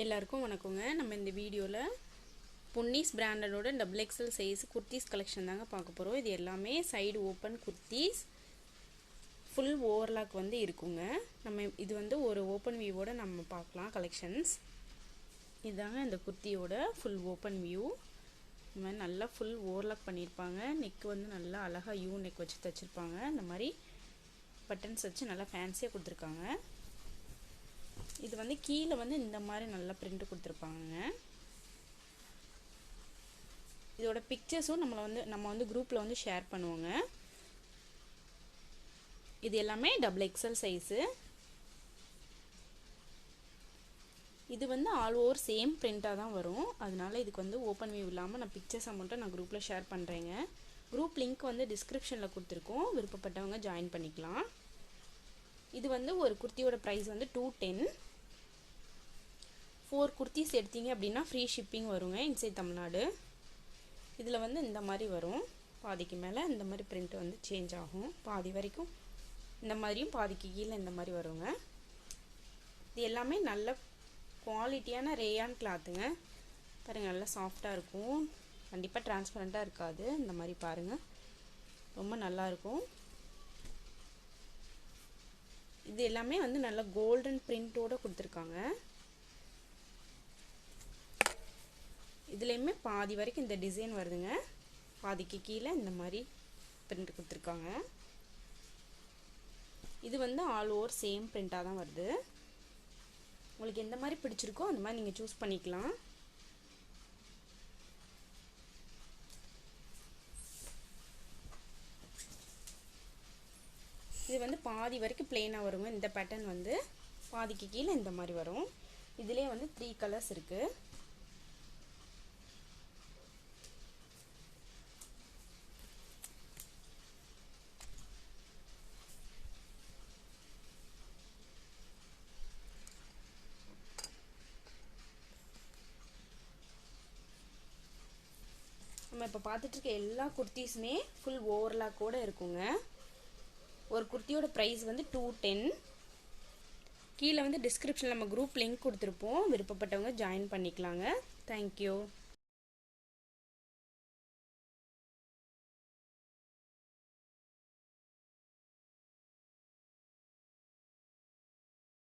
எல்லாருக்கும் வணக்கங்க. நம்ம இந்த வீடியோவில் Ponnis பிராண்டடோட XXL size kurtis collection தாங்க பார்க்க போகிறோம். இது எல்லாமே side open kurtis, full overlock வந்து இருக்குங்க. நம்ம இது வந்து ஒரு ஓப்பன் வியூவோட நம்ம பார்க்கலாம் கலெக்ஷன்ஸ். இதுதாங்க இந்த குர்த்தியோட ஃபுல் ஓப்பன் வியூ. இந்த மாதிரி நல்லா ஃபுல் ஓவர்லாக் பண்ணியிருப்பாங்க. நெக் வந்து நல்லா அழகாக யூ நெக் வச்சு தைச்சிருப்பாங்க. இந்த மாதிரி பட்டன்ஸ் வச்சு நல்லா ஃபேன்சியாக கொடுத்துருக்காங்க. இது வந்து கீழே வந்து இந்த மாதிரி நல்லா பிரிண்ட் கொடுத்துருப்பாங்க. இதோட பிக்சர்ஸும் நம்ம வந்து குரூப்பில் வந்து ஷேர் பண்ணுவோங்க. இது எல்லாமே XXL சைஸு. இது வந்து ஆல் ஓவர் சேம் பிரிண்ட்டாக தான் வரும். அதனால இதுக்கு வந்து ஓப்பன் வியூ இல்லாமல் நான் பிக்சர்ஸை மட்டும் நான் குரூப்பில் ஷேர் பண்ணுறேங்க. குரூப் லிங்க் வந்து டிஸ்கிரிப்ஷனில் கொடுத்துருக்கோம், விருப்பப்பட்டவங்க ஜாயின் பண்ணிக்கலாம். இது வந்து ஒரு குர்த்தியோட ப்ரைஸ் வந்து 210. 4 குர்த்திஸ் எடுத்தீங்க அப்படின்னா ஃப்ரீ ஷிப்பிங் வருங்க இன்சைட் தமிழ்நாடு. இதில் வந்து இந்த மாதிரி வரும். பாதிக்கு மேலே இந்த மாதிரி பிரிண்ட் வந்து சேஞ்ச் ஆகும். பாதி வரைக்கும் இந்த மாதிரியும் பாதிக்கு கீழே இந்த மாதிரி வருங்க. இது எல்லாமே நல்ல குவாலிட்டியான ரேயான் கிளாத்துங்க. பாருங்கள், நல்லா சாஃப்டாக இருக்கும். கண்டிப்பாக டிரான்ஸ்பரண்ட்டாக இருக்காது. இந்த மாதிரி பாருங்கள், ரொம்ப நல்லாயிருக்கும். இது எல்லாமே வந்து நல்ல கோல்டன் பிரிண்டோடு கொடுத்துருக்காங்க. இதுலேயுமே பாதி வரைக்கும் இந்த டிசைன் வருதுங்க. பாதிக்கு கீழே இந்த மாதிரி பிரிண்ட் கொடுத்துருக்காங்க. இது வந்து ஆல் ஓவர் சேம் பிரிண்ட்டாக தான் வருது. உங்களுக்கு எந்த மாதிரி பிடிச்சிருக்கோ அந்த மாதிரி நீங்கள் சூஸ் பண்ணிக்கலாம். இது வந்து பாதி வரைக்கும் பிளெயினாக வருங்க. இந்த பேட்டர்ன் வந்து பாதிக்கு கீழே இந்த மாதிரி வரும். இதுலேயே வந்து 3 கலர்ஸ் இருக்குது. நம்ம இப்போ பார்த்துட்டு இருக்க எல்லா குர்த்திஸுமே ஃபுல் ஓவர்லாக்கோடு இருக்குங்க. ஒரு குர்த்தியோட ப்ரைஸ் வந்து 210. கீழே வந்து டிஸ்கிரிப்ஷனில் நம்ம குரூப் லிங்க் கொடுத்துருப்போம், விருப்பப்பட்டவங்க ஜாயின் பண்ணிக்கலாங்க. தேங்க்யூ.